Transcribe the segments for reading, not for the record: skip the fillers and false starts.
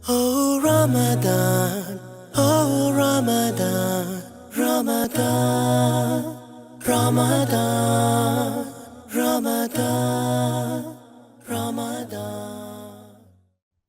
Oh Ramadan, oh Ramadan, Ramadan, Ramadan, Ramadan, Ramadan.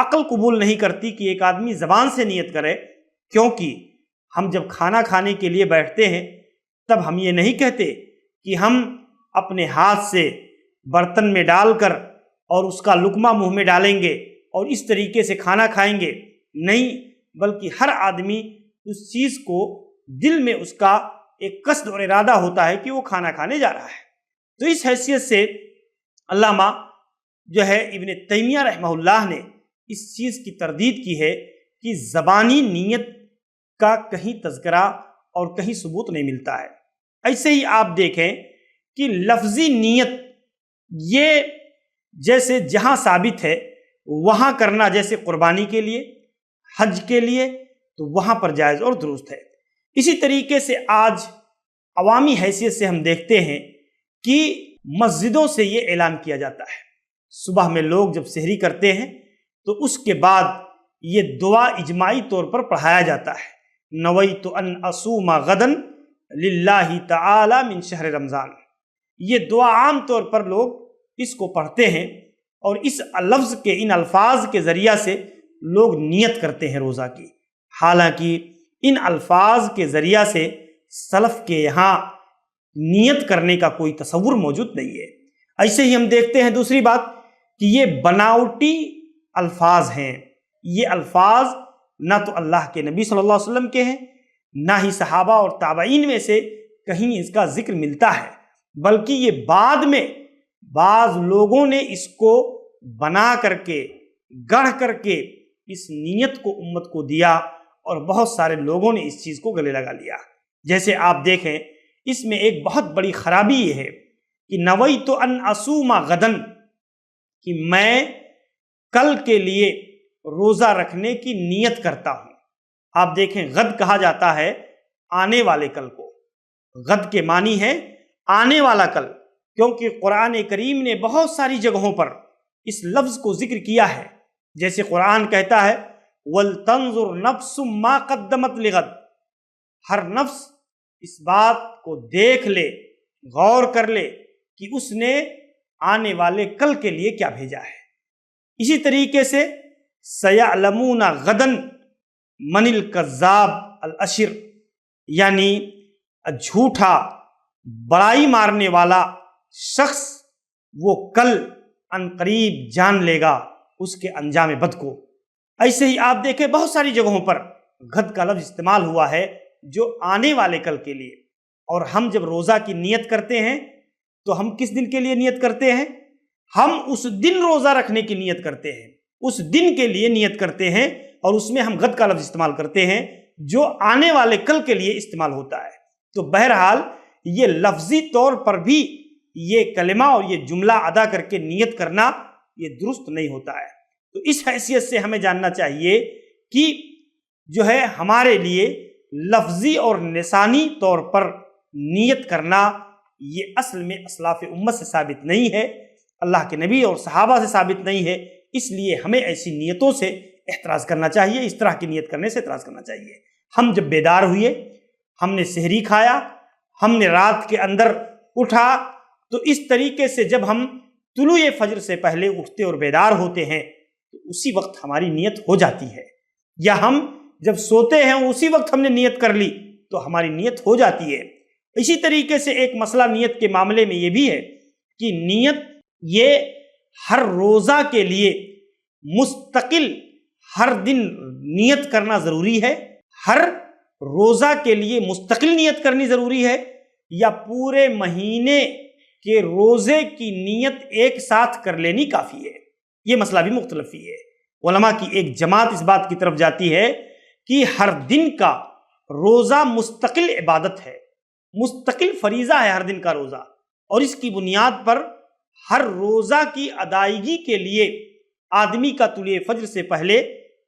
عقل قبول نہیں کرتی کہ ایک آدمی زبان سے نیت کرے، کیونکہ ہم جب کھانا کھانے کے لیے بیٹھتے ہیں تب ہم یہ نہیں کہتے کہ ہم اپنے ہاتھ سے برتن میں ڈال کر اور اس کا لقمہ منہ میں ڈالیں گے اور اس طریقے سے کھانا کھائیں گے، نہیں، بلکہ ہر آدمی اس چیز کو دل میں اس کا ایک قصد اور ارادہ ہوتا ہے کہ وہ کھانا کھانے جا رہا ہے۔ تو اس حیثیت سے علامہ جو ہے ابن تیمیہ رحمہ اللہ نے اس چیز کی تردید کی ہے کہ زبانی نیت کا کہیں تذکرہ اور کہیں ثبوت نہیں ملتا ہے۔ ایسے ہی آپ دیکھیں کہ لفظی نیت یہ جیسے جہاں ثابت ہے وہاں کرنا، جیسے قربانی کے لیے، حج کے لیے، تو وہاں پر جائز اور درست ہے۔ اسی طریقے سے آج عوامی حیثیت سے ہم دیکھتے ہیں کہ مسجدوں سے یہ اعلان کیا جاتا ہے، صبح میں لوگ جب سحری کرتے ہیں تو اس کے بعد یہ دعا اجماعی طور پر پڑھایا جاتا ہے، نویت ان اصوم غدا للہ تعالی من شہر رمضان۔ یہ دعا عام طور پر لوگ اس کو پڑھتے ہیں اور اس لفظ کے، ان الفاظ کے ذریعہ سے لوگ نیت کرتے ہیں روزہ کی، حالانکہ ان الفاظ کے ذریعہ سے سلف کے یہاں نیت کرنے کا کوئی تصور موجود نہیں ہے۔ ایسے ہی ہم دیکھتے ہیں دوسری بات کہ یہ بناوٹی الفاظ ہیں، یہ الفاظ نہ تو اللہ کے نبی صلی اللہ علیہ وسلم کے ہیں، نہ ہی صحابہ اور تابعین میں سے کہیں اس کا ذکر ملتا ہے، بلکہ یہ بعد میں بعض لوگوں نے اس کو بنا کر کے، گڑھ کر کے اس نیت کو امت کو دیا اور بہت سارے لوگوں نے اس چیز کو گلے لگا لیا۔ جیسے آپ دیکھیں اس میں ایک بہت بڑی خرابی یہ ہے کہ نویت ان اصوم غدن، کہ میں کل کے لیے روزہ رکھنے کی نیت کرتا ہوں۔ آپ دیکھیں غد کہا جاتا ہے آنے والے کل کو، غد کے معنی ہے آنے والا کل، کیونکہ قرآن کریم نے بہت ساری جگہوں پر اس لفظ کو ذکر کیا ہے۔ جیسے قرآن کہتا ہے وَلْتَنْظُرْ نَفْسٌ مَا قَدَّمَتْ لِغَدٍ، ہر نفس اس بات کو دیکھ لے، غور کر لے کہ اس نے آنے والے کل کے لیے کیا بھیجا ہے۔ اسی طریقے سے سَيَعْلَمُونَ غَدًا مَنِ الْكَذَّابُ الْأَشِرُ، یعنی جھوٹا بڑائی مارنے والا شخص وہ کل عنقریب جان لے گا اس کے انجام بد کو۔ ایسے ہی آپ دیکھیں بہت ساری جگہوں پر غد کا لفظ استعمال ہوا ہے جو آنے والے کل کے لیے۔ اور ہم جب روزہ کی نیت کرتے ہیں تو ہم کس دن کے لیے نیت کرتے ہیں؟ ہم اس دن روزہ رکھنے کی نیت کرتے ہیں، اس دن کے لیے نیت کرتے ہیں، اور اس میں ہم غد کا لفظ استعمال کرتے ہیں جو آنے والے کل کے لیے استعمال ہوتا ہے۔ تو بہرحال یہ لفظی طور پر بھی یہ کلمہ اور یہ جملہ ادا کر کے نیت کرنا یہ درست نہیں ہوتا ہے۔ تو اس حیثیت سے ہمیں جاننا چاہیے کہ جو ہے ہمارے لیے لفظی اور لسانی طور پر نیت کرنا یہ اصل میں اسلاف امت سے ثابت نہیں ہے، اللہ کے نبی اور صحابہ سے ثابت نہیں ہے، اس لیے ہمیں ایسی نیتوں سے احتراز کرنا چاہیے، اس طرح کی نیت کرنے سے احتراز کرنا چاہیے۔ ہم جب بیدار ہوئے، ہم نے سحری کھایا، ہم نے رات کے اندر اٹھا، تو اس طریقے سے جب ہم طلوع فجر سے پہلے اٹھتے اور بیدار ہوتے ہیں تو اسی وقت ہماری نیت ہو جاتی ہے، یا ہم جب سوتے ہیں اسی وقت ہم نے نیت کر لی تو ہماری نیت ہو جاتی ہے۔ اسی طریقے سے ایک مسئلہ نیت کے معاملے میں یہ بھی ہے کہ نیت یہ ہر روزہ کے لیے مستقل ہر دن نیت کرنا ضروری ہے، ہر روزہ کے لیے مستقل نیت کرنی ضروری ہے، یا پورے مہینے کے روزے کی نیت ایک ساتھ کر لینی کافی ہے۔ یہ مسئلہ بھی مختلف ہی ہے۔ علماء کی ایک جماعت اس بات کی طرف جاتی ہے کہ ہر دن کا روزہ مستقل عبادت ہے، مستقل فریضہ ہے ہر دن کا روزہ، اور اس کی بنیاد پر ہر روزہ کی ادائیگی کے لیے آدمی کا طلوع فجر سے پہلے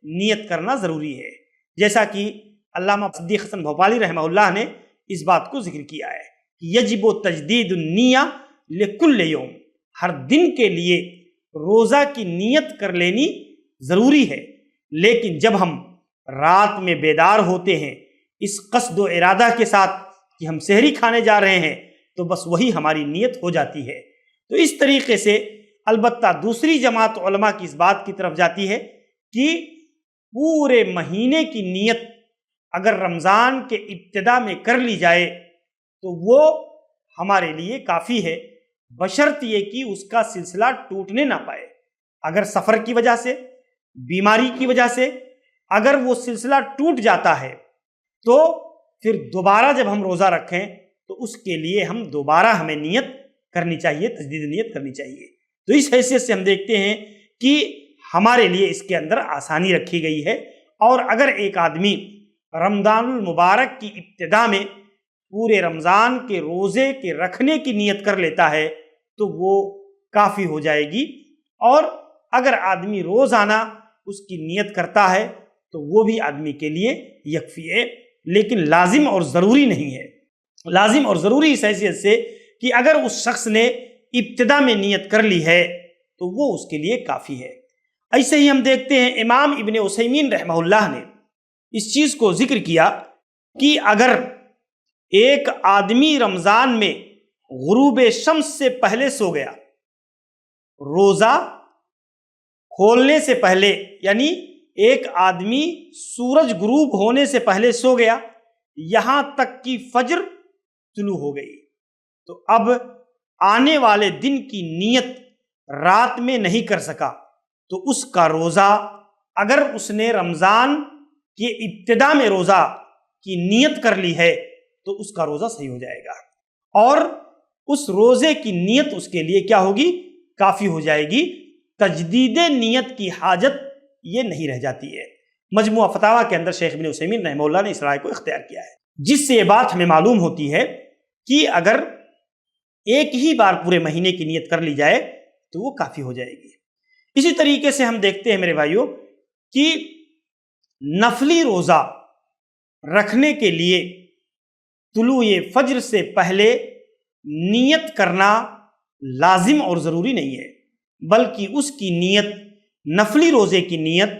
نیت کرنا ضروری ہے، جیسا کہ علامہ صدیق حسن بھوپالی رحمہ اللہ نے اس بات کو ذکر کیا ہے کہ یجب تجدید النیہ لکل یوم، ہر دن کے لیے روزہ کی نیت کر لینی ضروری ہے، لیکن جب ہم رات میں بیدار ہوتے ہیں اس قصد و ارادہ کے ساتھ کہ ہم سحری کھانے جا رہے ہیں تو بس وہی ہماری نیت ہو جاتی ہے۔ تو اس طریقے سے البتہ دوسری جماعت علماء کی اس بات کی طرف جاتی ہے کہ پورے مہینے کی نیت اگر رمضان کے ابتدا میں کر لی جائے تو وہ ہمارے لیے کافی ہے، بشرط یہ کہ اس کا سلسلہ ٹوٹنے نہ پائے۔ اگر سفر کی وجہ سے، بیماری کی وجہ سے اگر وہ سلسلہ ٹوٹ جاتا ہے تو پھر دوبارہ جب ہم روزہ رکھیں تو اس کے لیے دوبارہ ہمیں نیت کرنی چاہیے، تجدید نیت کرنی چاہیے۔ تو اس حیثیت سے ہم دیکھتے ہیں کہ ہمارے لیے اس کے اندر آسانی رکھی گئی ہے، اور اگر ایک آدمی رمضان المبارک کی ابتدا میں پورے رمضان کے روزے کے رکھنے کی نیت کر لیتا ہے تو وہ کافی ہو جائے گی، اور اگر آدمی روزانہ اس کی نیت کرتا ہے تو وہ بھی آدمی کے لیے یکفی ہے، لیکن لازم اور ضروری نہیں ہے۔ لازم اور ضروری اس حیثیت سے کہ اگر اس شخص نے ابتدا میں نیت کر لی ہے تو وہ اس کے لیے کافی ہے۔ ایسے ہی ہم دیکھتے ہیں امام ابن عثیمین رحمہ اللہ نے اس چیز کو ذکر کیا کہ اگر ایک آدمی رمضان میں غروب شمس سے پہلے سو گیا، روزہ کھولنے سے پہلے، یعنی ایک آدمی سورج غروب ہونے سے پہلے سو گیا، یہاں تک کہ فجر طلوع ہو گئی، تو اب آنے والے دن کی نیت رات میں نہیں کر سکا تو اس کا روزہ، اگر اس نے رمضان کے ابتدا میں روزہ کی نیت کر لی ہے تو اس کا روزہ صحیح ہو جائے گا، اور اس روزے کی نیت اس کے لیے کیا ہوگی؟ کافی ہو جائے گی۔ تجدید نیت کی حاجت یہ نہیں رہ جاتی ہے۔ مجموعہ فتاویٰ کے اندر شیخ ابن عثیمین رحمہ اللہ نے اس رائے کو اختیار کیا ہے، جس سے یہ بات ہمیں معلوم ہوتی ہے کہ اگر ایک ہی بار پورے مہینے کی نیت کر لی جائے تو وہ کافی ہو جائے گی۔ اسی طریقے سے ہم دیکھتے ہیں میرے بھائیوں کہ نفلی روزہ رکھنے کے لیے طلوع فجر سے پہلے نیت کرنا لازم اور ضروری نہیں ہے، بلکہ اس کی نیت، نفلی روزے کی نیت،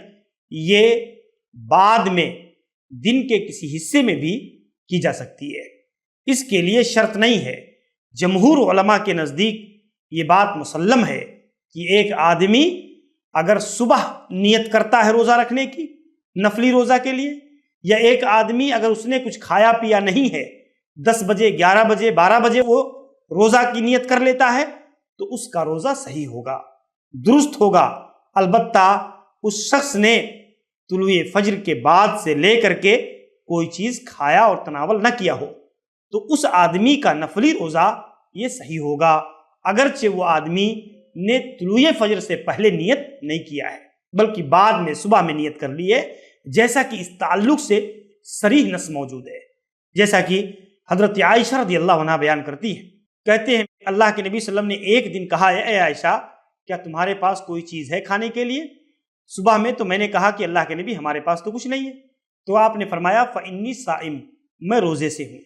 یہ بعد میں دن کے کسی حصے میں بھی کی جا سکتی ہے، اس کے لیے شرط نہیں ہے۔ جمہور علماء کے نزدیک یہ بات مسلم ہے کہ ایک آدمی اگر صبح نیت کرتا ہے روزہ رکھنے کی نفلی روزہ کے لیے، یا ایک آدمی اگر اس نے کچھ کھایا پیا نہیں ہے، 10 بجے 11 بجے 12 بجے وہ روزہ کی نیت کر لیتا ہے تو اس کا روزہ صحیح ہوگا، درست ہوگا، البتہ اس شخص نے طلوع فجر کے بعد سے لے کر کے کوئی چیز کھایا اور تناول نہ کیا ہو تو اس آدمی کا نفلی روزہ یہ صحیح ہوگا، اگرچہ وہ آدمی نے طلوع فجر سے پہلے نیت نہیں کیا ہے بلکہ بعد میں صبح میں نیت کر لی ہے، جیسا کہ اس تعلق سے صریح نص موجود ہے، جیسا کہ حضرت عائشہ رضی اللہ عنہ بیان کرتی ہیں، کہتے ہیں اللہ کے نبی صلی اللہ علیہ وسلم نے ایک دن کہا ہے اے عائشہ کیا تمہارے پاس کوئی چیز ہے کھانے کے لیے؟ صبح میں تو میں نے کہا کہ اللہ کے نبی ہمارے پاس تو کچھ نہیں ہے، تو آپ نے فرمایا فإنی صائم، میں روزے سے ہوں۔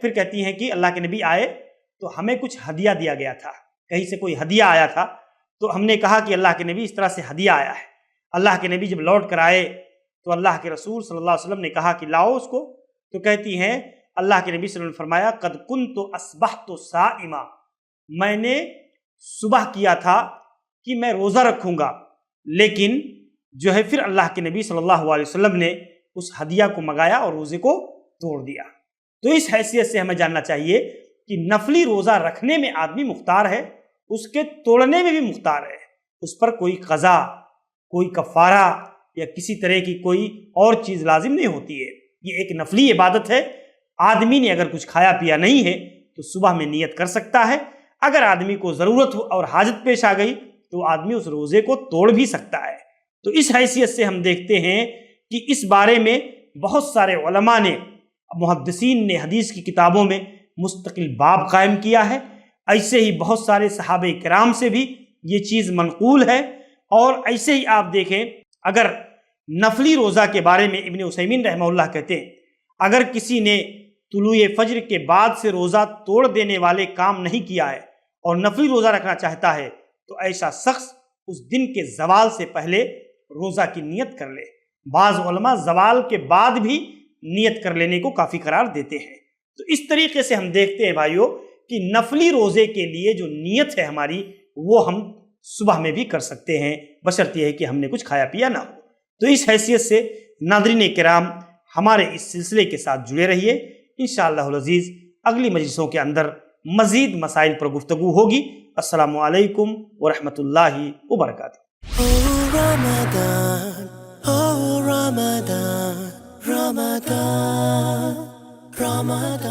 پھر کہتی ہیں کہ اللہ کے نبی آئے تو ہمیں کچھ ہدیہ دیا گیا تھا، کہیں سے کوئی ہدیہ آیا تھا، تو ہم نے کہا کہ اللہ کے نبی اس طرح سے ہدیہ آیا ہے۔ اللہ کے نبی جب لوٹ کر آئے تو اللہ کے رسول صلی اللہ علیہ وسلم نے کہا کہ لاؤ اس کو، تو کہتی ہیں اللہ کے نبی صلی اللہ علیہ وسلم نے فرمایا قد کنت اصبحت صائما، میں نے صبح کیا تھا کہ میں روزہ رکھوں گا، لیکن جو ہے پھر اللہ کے نبی صلی اللہ علیہ وسلم نے اس ہدیہ کو منگایا اور روزے کو توڑ دیا۔ تو اس حیثیت سے ہمیں جاننا چاہیے کہ نفلی روزہ رکھنے میں آدمی مختار ہے، اس کے توڑنے میں بھی مختار ہے، اس پر کوئی قضا، کوئی کفارہ یا کسی طرح کی کوئی اور چیز لازم نہیں ہوتی ہے، یہ ایک نفلی عبادت ہے۔ آدمی نے اگر کچھ کھایا پیا نہیں ہے تو صبح میں نیت کر سکتا ہے، اگر آدمی کو ضرورت ہو اور حاجت پیش آ گئی تو آدمی اس روزے کو توڑ بھی سکتا ہے۔ تو اس حیثیت سے ہم دیکھتے ہیں کہ اس بارے میں بہت سارے علماء نے، محدثین نے حدیث کی کتابوں میں مستقل باب قائم کیا ہے، ایسے ہی بہت سارے صحابہ کرام سے بھی یہ چیز منقول ہے، اور ایسے ہی آپ دیکھیں اگر نفلی روزہ کے بارے میں ابن عثیمین رحمہ اللہ کہتے ہیں اگر کسی نے طلوع فجر کے بعد سے روزہ توڑ دینے والے کام نہیں کیا ہے اور نفلی روزہ رکھنا چاہتا ہے تو ایسا شخص اس دن کے زوال سے پہلے روزہ کی نیت کر لے۔ بعض علماء زوال کے بعد بھی نیت کر لینے کو کافی قرار دیتے ہیں۔ تو اس طریقے سے ہم دیکھتے ہیں بھائیوں کہ نفلی روزے کے لیے جو نیت ہے ہماری وہ ہم صبح میں بھی کر سکتے ہیں، بشرط یہ ہے کہ ہم نے کچھ کھایا پیا نہ ہو۔ تو اس حیثیت سے ناظرین کرام ہمارے اس سلسلے کے ساتھ جڑے رہیے. انشاءاللہ العزیز اگلی مجلسوں کے اندر مزید مسائل پر گفتگو ہوگی. السلام علیکم ورحمۃ اللہ وبرکاتہ. Oh Ramadan, oh Ramadan, Ramadan, Ramadan.